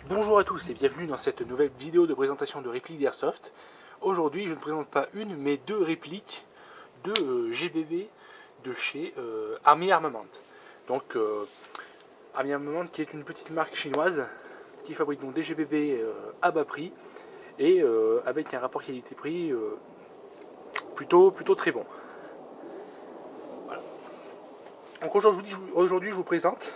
Bonjour à tous et bienvenue dans cette nouvelle vidéo de présentation de répliques d'Airsoft. Aujourd'hui je ne présente pas une mais deux répliques de GBB de chez Army Armament. Donc Army Armament qui est une petite marque chinoise qui fabrique donc des GBB à bas prix et avec un rapport qualité-prix plutôt très bon. Voilà. Donc aujourd'hui je vous présente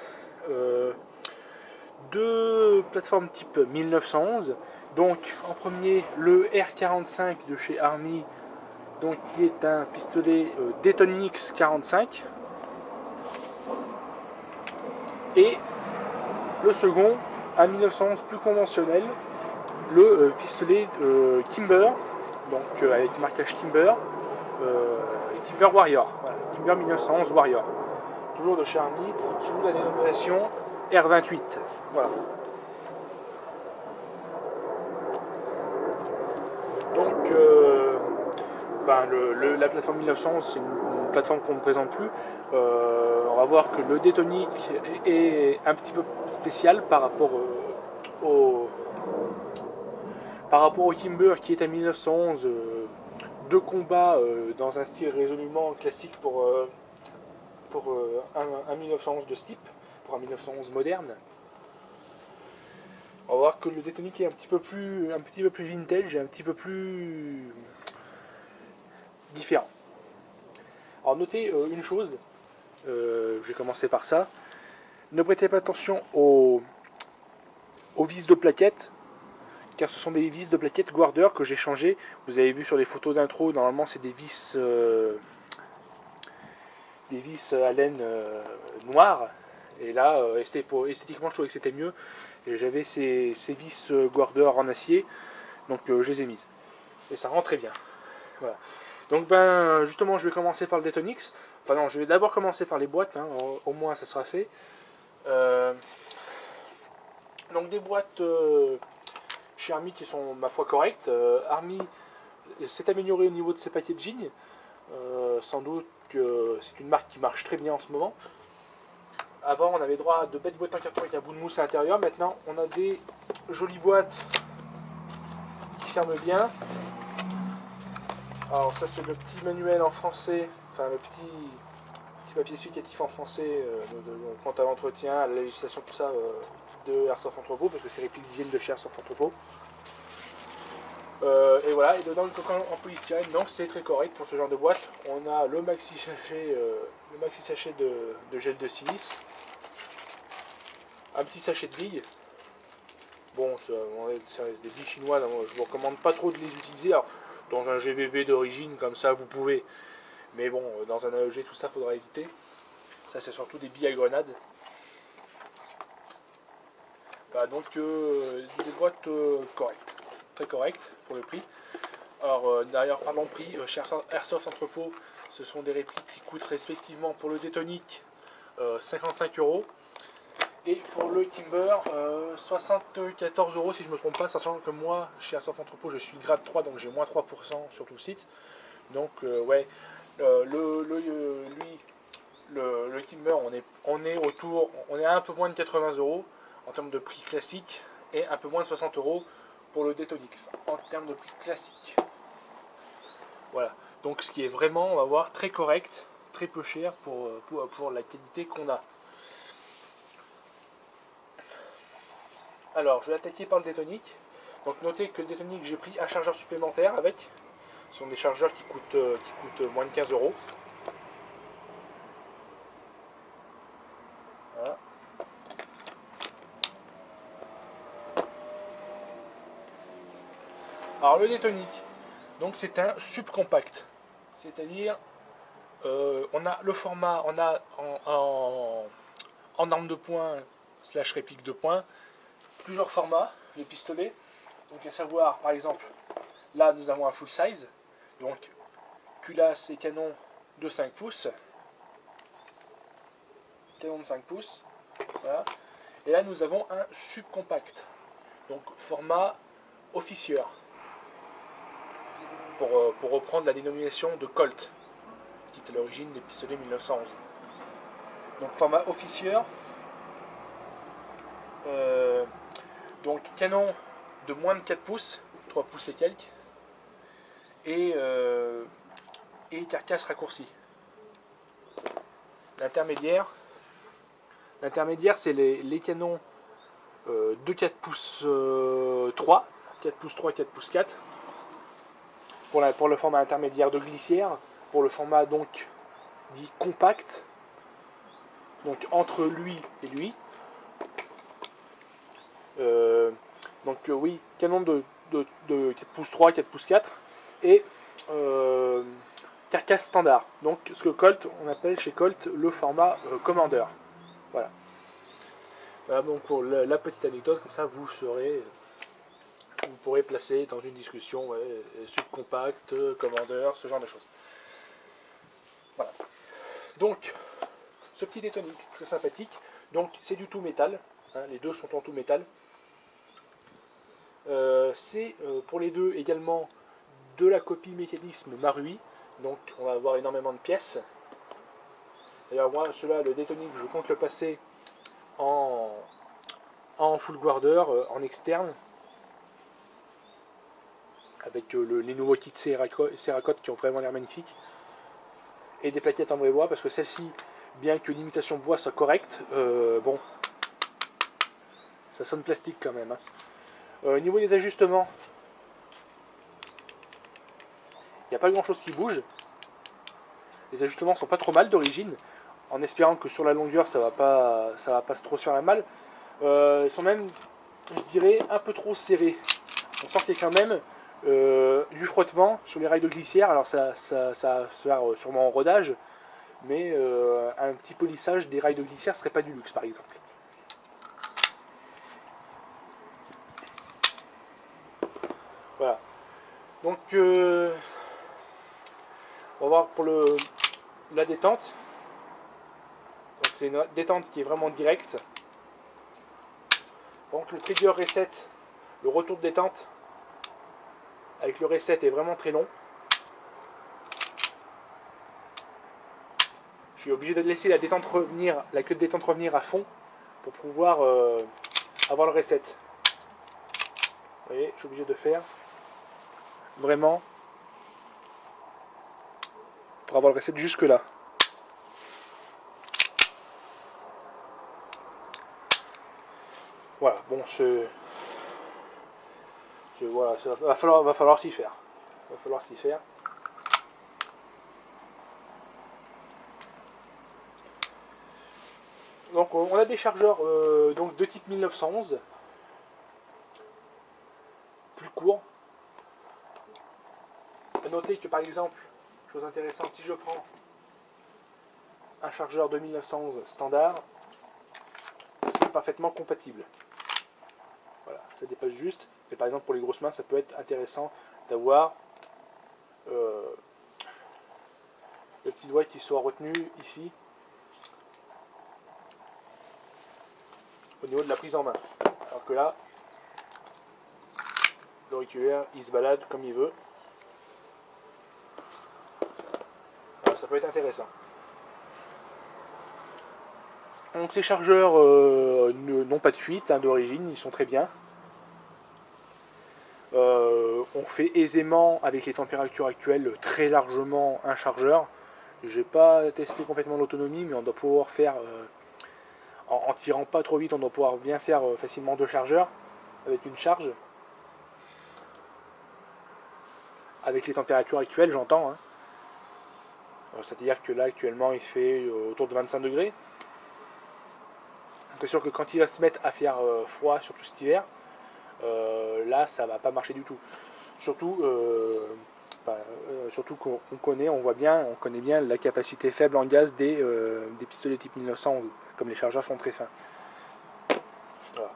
deux plateformes type 1911. Donc en premier le R45 de chez Army, donc qui est un pistolet Detonix 45, et le second un 1911 plus conventionnel, le pistolet Kimber, donc avec marquage Kimber, Kimber Warrior, voilà, Kimber 1911 Warrior, toujours de chez Army sous la dénomination R28. Voilà. Donc la plateforme 1911 c'est une plateforme qu'on ne présente plus. On va voir que le Detonic est un petit peu spécial par rapport au Kimber qui est un 1911 de combat dans un style résolument classique pour un 1911 de ce type, pour un 1911 moderne. On va voir que le Detonic est un petit peu plus vintage et un petit peu plus différent. Alors notez une chose, je vais commencer par ça. Ne prêtez pas attention aux vis de plaquettes, car ce sont des vis de plaquettes Guarder que j'ai changé. Vous avez vu sur les photos d'intro, normalement c'est des vis à laine noire. Et là, esthétiquement, je trouvais que c'était mieux. Et j'avais ces vis Guarder en acier, donc je les ai mises. Et ça rend très bien. Voilà. Donc justement, je vais commencer par le Detonix. Enfin non, je vais d'abord commencer par les boîtes, hein, au moins ça sera fait. Donc des boîtes chez Army qui sont ma foi correctes. Army s'est amélioré au niveau de ses packaging. Sans doute que c'est une marque qui marche très bien en ce moment. Avant, on avait droit à de bêtes boîtes en carton avec un bout de mousse à l'intérieur. Maintenant, on a des jolies boîtes qui ferment bien. Alors ça, c'est le petit manuel en français, enfin le petit papier explicatif en français quant à l'entretien, à la législation, tout ça de Airsoft Entrepôt, parce que ces répliques viennent de chez Airsoft Entrepôt. Et voilà, et dedans le coquin en polystyrène, donc c'est très correct pour ce genre de boîte. On a le maxi sachet de gel de silice, un petit sachet de billes. Bon, c'est des billes chinoises, je vous recommande pas trop de les utiliser. Alors, dans un GBB d'origine comme ça, vous pouvez, mais bon, dans un AEG, tout ça, faudra éviter. Ça, c'est surtout des billes à grenade. Voilà, donc des boîtes correctes, très correctes pour le prix. Alors d'ailleurs, parlons prix, chez Airsoft Entrepôt, ce sont des répliques qui coûtent respectivement pour le Detonic 55 € et pour le Kimber 74 € si je ne me trompe pas, sachant que moi chez Airsoft Entrepôt je suis grade 3, donc j'ai moins 3% sur tout le site. Donc ouais, le Kimber on est à un peu moins de 80 € en termes de prix classique et un peu moins de 60 € pour le Detonix en termes de prix classique. Voilà, donc ce qui est vraiment, on va voir, très correct, très peu cher pour la qualité qu'on a. Alors, je vais attaquer par le Detonic. Donc notez que le Detonic, j'ai pris un chargeur supplémentaire avec. Ce sont des chargeurs qui coûtent moins de 15 €. Voilà. Alors le Detonic, donc c'est un subcompact, c'est-à-dire on a le format, on a en arme de poing / réplique de poing, plusieurs formats de pistolet. Donc à savoir, par exemple, là nous avons un full size, donc culasse et canon de 5 pouces. Canon de 5 pouces. Voilà. Et là nous avons un subcompact, donc format officier, pour reprendre la dénomination de Colt, qui est à l'origine des pistolets 1911. Donc format officier. Donc canon de moins de 4 pouces, 3 pouces et quelques, et carcasse raccourcie. L'intermédiaire, c'est les canons de 4 pouces 3, 4 pouces 3, 4 pouces 4, pour le format intermédiaire de glissière, pour le format donc dit compact, donc entre lui et lui. Oui, canon de 4 pouces 3, 4 pouces 4, et carcasse standard. Donc ce que Colt, on appelle chez Colt le format Commander. Voilà. Voilà donc pour la petite anecdote, comme ça vous pourrez placer dans une discussion subcompact, Commander, ce genre de choses. Voilà. Donc ce petit détonique très sympathique. Donc c'est du tout métal. Hein, les deux sont en tout métal. C'est pour les deux également de la copie mécanisme Marui. Donc on va avoir énormément de pièces. D'ailleurs moi celui-là, le détonique, je compte le passer en full guarder, en externe, avec les nouveaux kits Cerakote qui ont vraiment l'air magnifiques, et des plaquettes en vrai bois, parce que celle-ci, bien que l'imitation bois soit correcte, bon, ça sonne plastique quand même. Hein. Au niveau des ajustements, il n'y a pas grand chose qui bouge. Les ajustements sont pas trop mal d'origine, en espérant que sur la longueur ça va pas trop se faire la malle. Ils sont même, je dirais, un peu trop serrés. On sent qu'il y a quand même du frottement sur les rails de glissière. Alors ça va se faire sûrement en rodage, mais un petit polissage des rails de glissière serait pas du luxe par exemple. Voilà. Donc on va voir pour la détente. C'est une détente qui est vraiment directe. Donc le trigger reset, le retour de détente avec le reset est vraiment très long. Je suis obligé de laisser la queue de détente revenir à fond pour pouvoir avoir le reset. Vous voyez, je suis obligé de faire vraiment pour avoir le reset jusque là. Voilà, bon, voilà, va falloir s'y faire. Va falloir s'y faire. Donc on a des chargeurs donc de type 1911, plus courts. A noter que par exemple, chose intéressante, si je prends un chargeur de 1911 standard, c'est parfaitement compatible. Voilà, ça dépasse juste. Mais par exemple pour les grosses mains, ça peut être intéressant d'avoir le petit doigt qui soit retenu ici au niveau de la prise en main. Alors que là, l'auriculaire il se balade comme il veut. Alors, ça peut être intéressant. Donc ces chargeurs n'ont pas de fuite hein, d'origine, ils sont très bien. On fait aisément avec les températures actuelles très largement un chargeur. J'ai pas testé complètement l'autonomie, mais on doit pouvoir faire en tirant pas trop vite, on doit pouvoir bien faire facilement 2 chargeurs avec une charge. Avec les températures actuelles, j'entends. Hein. C'est-à-dire que là actuellement il fait autour de 25 degrés. C'est sûr que quand il va se mettre à faire froid, surtout cet hiver, là ça va pas marcher du tout. Surtout qu'on connaît bien la capacité faible en gaz des pistolets type 1911, comme les chargeurs sont très fins. Voilà.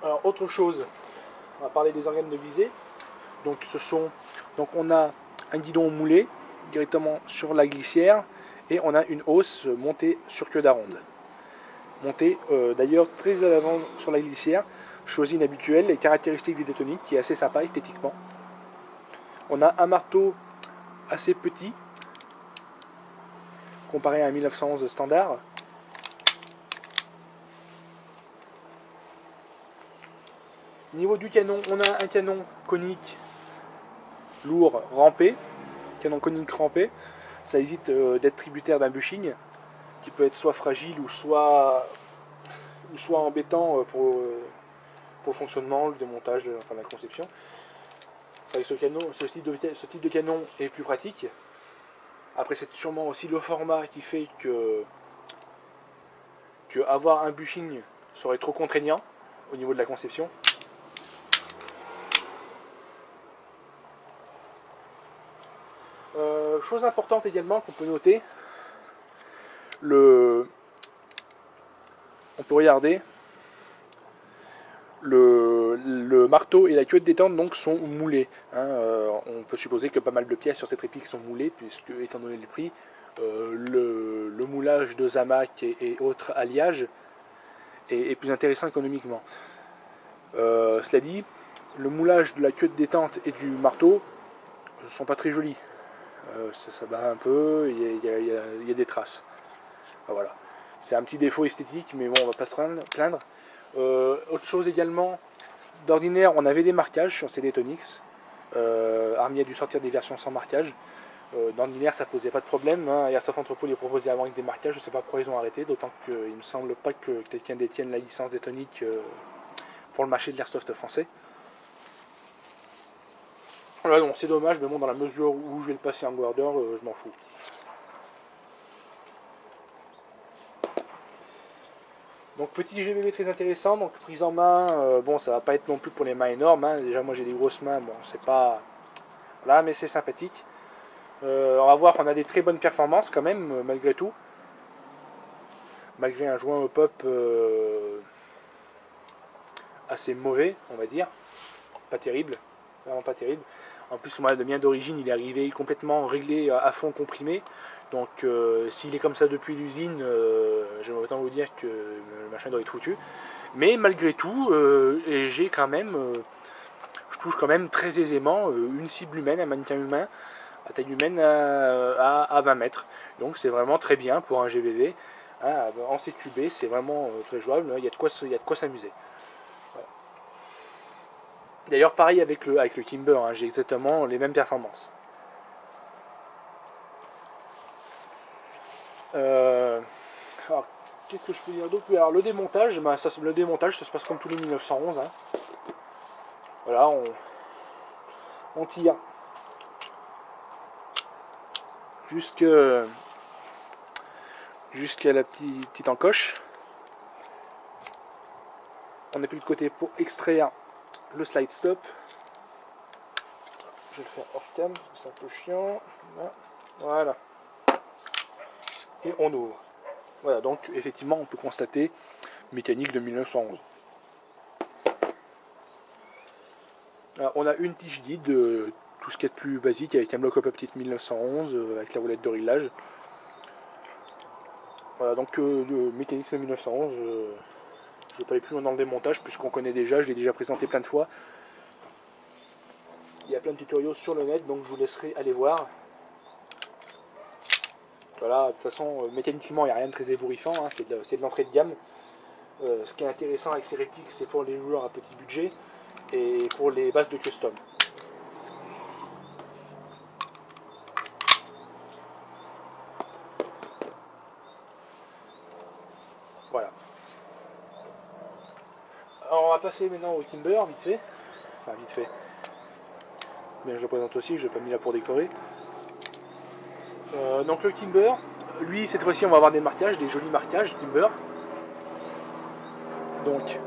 Alors autre chose, on va parler des organes de visée. Donc on a un guidon moulé directement sur la glissière et on a une hausse montée sur queue d'aronde. Montée d'ailleurs très à l'avant sur la glissière, chose inhabituelle et caractéristique du détonique qui est assez sympa esthétiquement. On a un marteau assez petit comparé à un 1911 standard. Niveau du canon, on a un canon conique lourd rampé, canon conique rampé. Ça évite d'être tributaire d'un bushing qui peut être soit fragile ou soit embêtant pour le fonctionnement, le démontage, enfin la conception. Avec ce type de canon est plus pratique. Après, c'est sûrement aussi le format qui fait que avoir un bushing serait trop contraignant au niveau de la conception. Chose importante également qu'on peut noter, on peut regarder le marteau et la queue de détente donc sont moulés. On peut supposer que pas mal de pièces sur cette réplique sont moulées, puisque étant donné le prix, le moulage de Zamac et autres alliages est plus intéressant économiquement. Cela dit, le moulage de la queue de détente et du marteau ne sont pas très jolis. Ça bat un peu, il y a des traces. Voilà. C'est un petit défaut esthétique, mais bon, on va pas se plaindre. Autre chose également, d'ordinaire, on avait des marquages sur ces Detonix. Army a dû sortir des versions sans marquage. D'ordinaire, ça posait pas de problème. Airsoft Entrepôt les proposait avant avec des marquages. Je sais pas pourquoi ils ont arrêté, d'autant qu'il me semble pas que quelqu'un détienne la licence Detonic pour le marché de l'airsoft français. Voilà, donc c'est dommage, mais bon, dans la mesure où je vais le passer en guarder, je m'en fous. Donc petit GBB très intéressant, donc prise en main, bon ça va pas être non plus pour les mains énormes, déjà moi j'ai des grosses mains, bon c'est pas... Voilà, mais c'est sympathique. On va voir qu'on a des très bonnes performances quand même, malgré tout. Malgré un joint pop assez mauvais, on va dire. Pas terrible, vraiment pas terrible. En plus, le mien d'origine, il est arrivé complètement réglé à fond comprimé. Donc, s'il est comme ça depuis l'usine, j'aimerais autant vous dire que le machin doit être foutu. Mais malgré tout, j'ai quand même, je touche quand même très aisément une cible humaine, un mannequin humain, à taille humaine à 20 mètres. Donc, c'est vraiment très bien pour un GBB. En CQB, c'est vraiment très jouable. Il y a de quoi s'amuser. D'ailleurs, pareil avec le Kimber, j'ai exactement les mêmes performances. Alors, qu'est-ce que je peux dire d'autre? Alors, le démontage, ça se passe comme tous les 1911. Voilà, on tire jusqu'à la petite encoche. On appuie de côté pour extraire le slide stop. Je vais le faire off cam, c'est un peu chiant. Voilà. Et on ouvre. Voilà, donc effectivement on peut constater mécanique de 1911. Alors, on a une tige guide, tout ce qui est de plus basique, avec un bloc up petite 1911, avec la roulette de réglage. Voilà, donc le mécanisme 1911, je ne vais pas aller plus loin dans le démontage, puisqu'on connaît déjà, je l'ai déjà présenté plein de fois. Il y a plein de tutoriaux sur le net, donc je vous laisserai aller voir. Voilà, de toute façon, mécaniquement, il n'y a rien de très ébouriffant, c'est de l'entrée de gamme. Ce qui est intéressant avec ces répliques, c'est pour les joueurs à petit budget et pour les bases de custom. Voilà. Alors, on va passer maintenant au Kimber, vite fait. Enfin, vite fait. Mais je le présente aussi, je ne l'ai pas mis là pour décorer. Donc le Kimber, lui cette fois-ci on va avoir des marquages, des jolis marquages Kimber. Donc,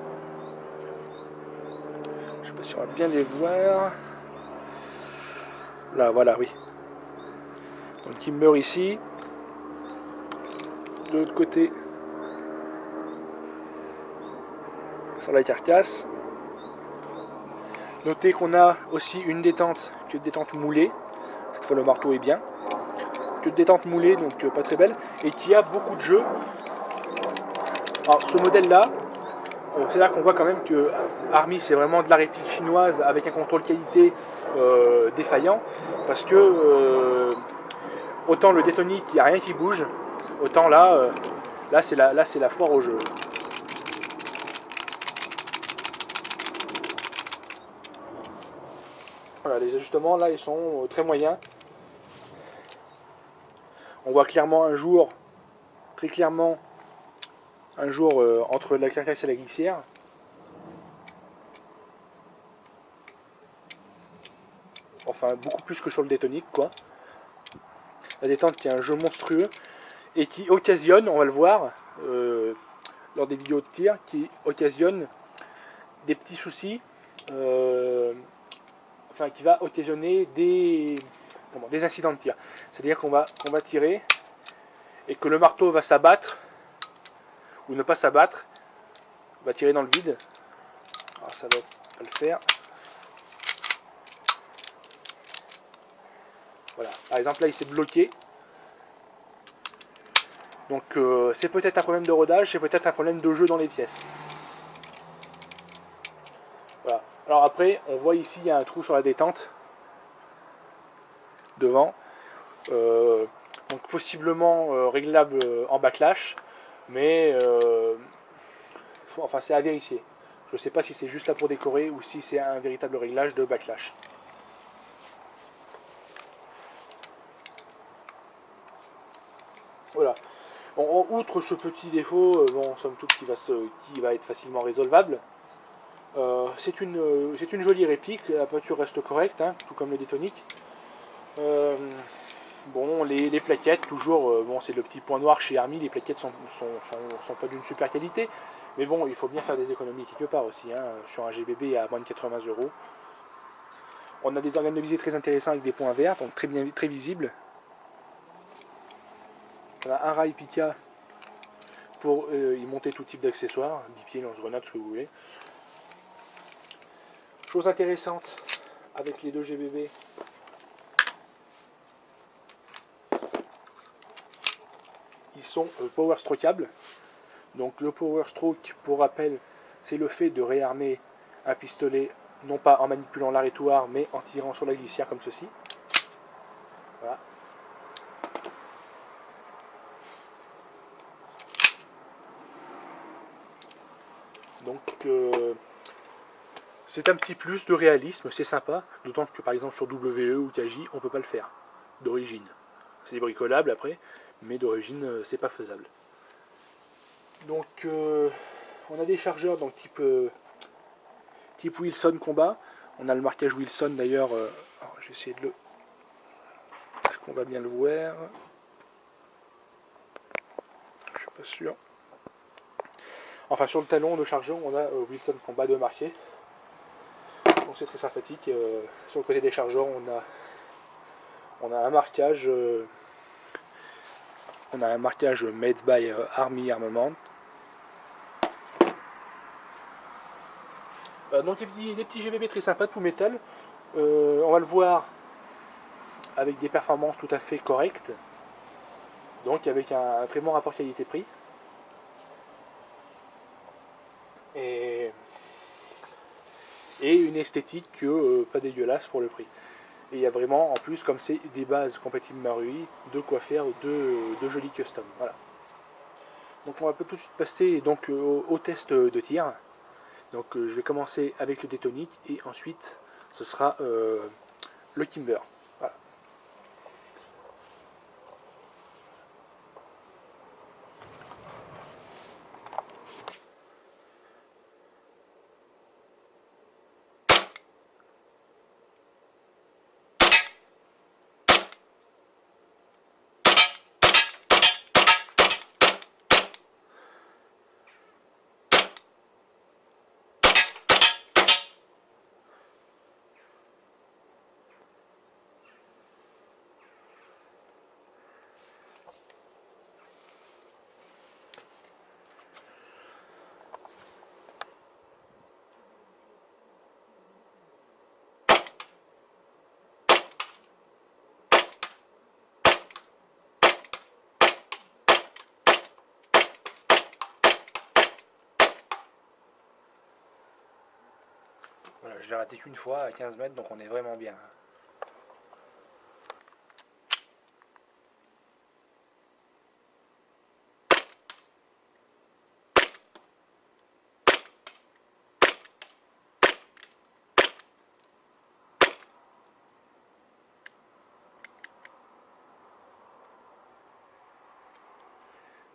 je sais pas si on va bien les voir. Là, voilà, oui. Donc Kimber ici. De l'autre côté, sur la carcasse. Notez qu'on a aussi une détente, queue de détente moulée. Cette fois le marteau est bien. Queue de détente moulée, donc pas très belle. Et qui a beaucoup de jeux. Alors ce modèle là, c'est là qu'on voit quand même que Army c'est vraiment de la réplique chinoise avec un contrôle qualité défaillant. Parce que autant le Detonic, il n'y a rien qui bouge. Autant là, c'est la foire au jeu. Voilà, les ajustements là ils sont très moyens. On voit clairement un jour, très clairement, un jour entre la carcasse et la glissière. Enfin, beaucoup plus que sur le détonique, quoi. La détente qui est un jeu monstrueux et qui occasionne, on va le voir, lors des vidéos de tir, qui occasionne des petits soucis, enfin qui va occasionner des incidents de tir. C'est-à-dire qu'on va tirer et que le marteau va s'abattre ou ne pas s'abattre, va tirer dans le vide. Alors ça va pas le faire. Voilà. Par exemple là il s'est bloqué. Donc c'est peut-être un problème de rodage, c'est peut-être un problème de jeu dans les pièces. Voilà. Alors après, on voit ici il y a un trou sur la détente devant. Donc possiblement réglable en backlash, mais enfin c'est à vérifier. Je ne sais pas si c'est juste là pour décorer ou si c'est un véritable réglage de backlash. Voilà. Bon, outre ce petit défaut, bon, somme toute qui va être facilement résolvable, c'est une jolie réplique, la peinture reste correcte, hein, tout comme le détonique. Bon, les plaquettes, toujours, bon, c'est le petit point noir chez Army, les plaquettes sont pas d'une super qualité, mais bon, il faut bien faire des économies quelque part aussi, hein, sur un GBB à moins de 80 €. On a des organes de visée très intéressants avec des points verts, donc très visibles. On a un rail Pika pour y monter tout type d'accessoires, bipied, lance-grenade, ce que vous voulez. Chose intéressante avec les deux GBB, ils sont power strokeables. Donc le power stroke, pour rappel, c'est le fait de réarmer un pistolet, non pas en manipulant l'arrêtoir, mais en tirant sur la glissière comme ceci. Voilà. Donc c'est un petit plus de réalisme, c'est sympa, d'autant que par exemple sur WE ou KJ, on ne peut pas le faire, d'origine. C'est bricolable après, mais d'origine, c'est pas faisable. Donc on a des chargeurs donc type Wilson combat. On a le marquage Wilson d'ailleurs. Je vais essayer de le. Est-ce qu'on va bien le voir? Je suis pas sûr. Enfin sur le talon de chargeur, on a Wilson combat de marqué. Donc c'est très sympathique. Sur le côté des chargeurs, on a un marquage. On a un marquage made by Army Armament. Donc des petits GBB très sympas, tout métal. On va le voir avec des performances tout à fait correctes. Donc avec un très bon rapport qualité-prix. Et une esthétique pas dégueulasse pour le prix. Et il y a vraiment, en plus, comme c'est des bases compatibles Marui, de quoi faire de jolis customs. Voilà. Donc on va tout de suite passer donc, au test de tir. Donc je vais commencer avec le détonique et ensuite ce sera le Kimber. Voilà. Voilà, je l'ai raté qu'une fois à 15 mètres, donc on est vraiment bien.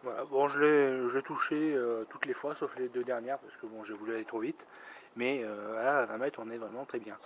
Voilà, bon, je l'ai touché toutes les fois, sauf les deux dernières, parce que bon, j'ai voulu aller trop vite. Mais à 20 mètres, on est vraiment très bien.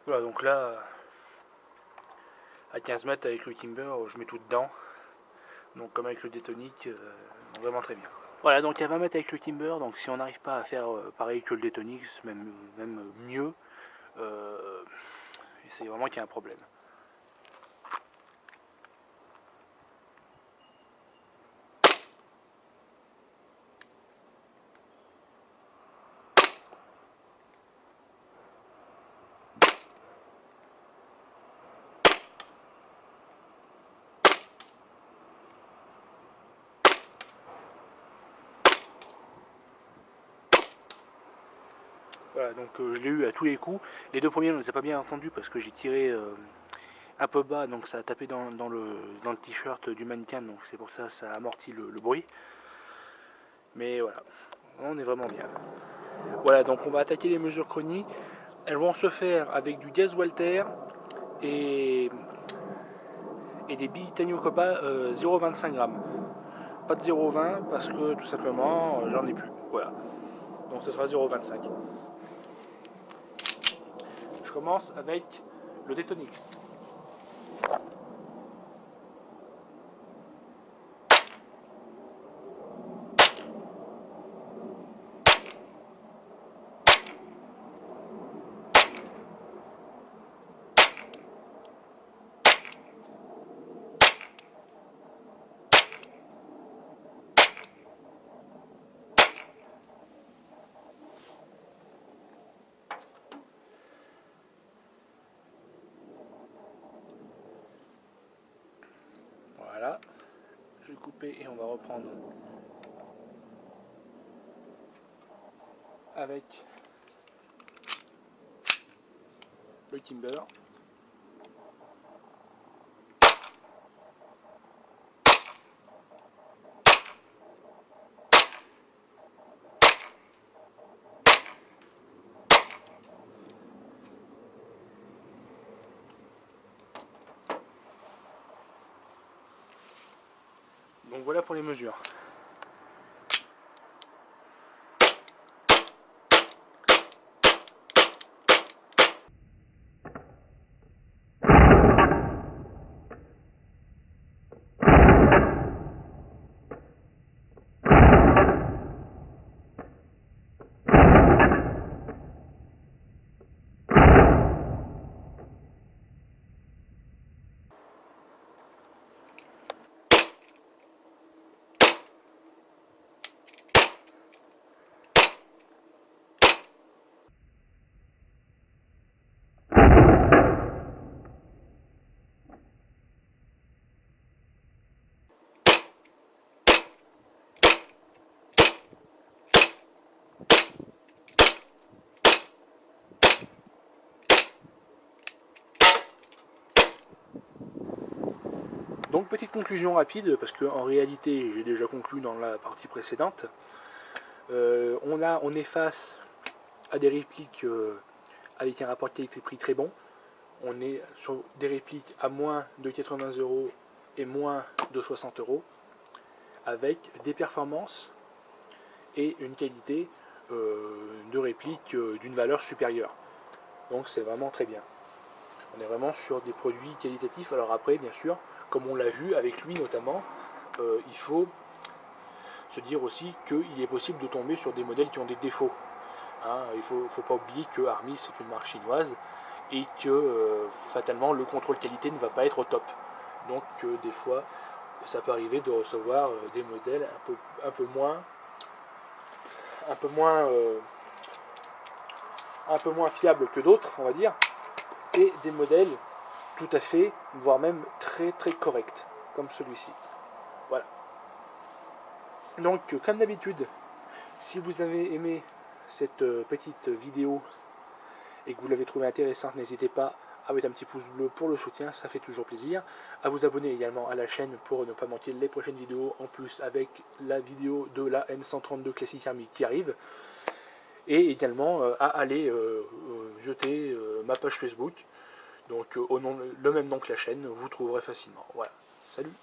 Voilà, donc là, à 15 mètres avec le Kimber, je mets tout dedans. Donc comme avec le Détonique, vraiment très bien. Voilà, donc à 20 mètres avec le Kimber, donc si on n'arrive pas à faire pareil que le Détonix, même mieux, c'est vraiment qu'il y a un problème. Voilà, donc je l'ai eu à tous les coups. Les deux premiers, on ne les a pas bien entendus parce que j'ai tiré un peu bas, donc ça a tapé dans le t-shirt du mannequin, donc c'est pour ça ça a amorti le bruit. Mais voilà, on est vraiment bien. Voilà, donc on va attaquer les mesures chroniques. Elles vont se faire avec du Diaz Walter et, des billes Tanio Copa 0,25 grammes. Pas de 0,20 parce que tout simplement j'en ai plus. Voilà, donc ce sera 0,25. Je commence avec le Détonix. Voilà, je vais couper et on va reprendre avec le Kimber. Donc voilà pour les mesures. Donc petite conclusion rapide, parce qu'en réalité j'ai déjà conclu dans la partie précédente. On est face à des répliques avec un rapport qualité-prix très bon. On est sur des répliques à moins de 80 € et moins de 60 €, avec des performances et une qualité réplique d'une valeur supérieure. Donc c'est vraiment très bien. On est vraiment sur des produits qualitatifs. Alors après, bien sûr, comme on l'a vu avec lui notamment, il faut se dire aussi qu'il est possible de tomber sur des modèles qui ont des défauts. Hein, il ne faut pas oublier que Armis c'est une marque chinoise et que fatalement le contrôle qualité ne va pas être au top. Donc des fois, ça peut arriver de recevoir des modèles un peu fiables que d'autres, on va dire, et des modèles tout à fait, voire même très très corrects, comme celui-ci. Voilà. Donc, comme d'habitude, si vous avez aimé cette petite vidéo et que vous l'avez trouvée intéressante, n'hésitez pas à mettre un petit pouce bleu pour le soutien, ça fait toujours plaisir. À vous abonner également à la chaîne pour ne pas manquer les prochaines vidéos, en plus avec la vidéo de la M132 Classic Army qui arrive. Et également à aller jeter ma page Facebook. Donc le même nom que la chaîne, vous trouverez facilement. Voilà, salut!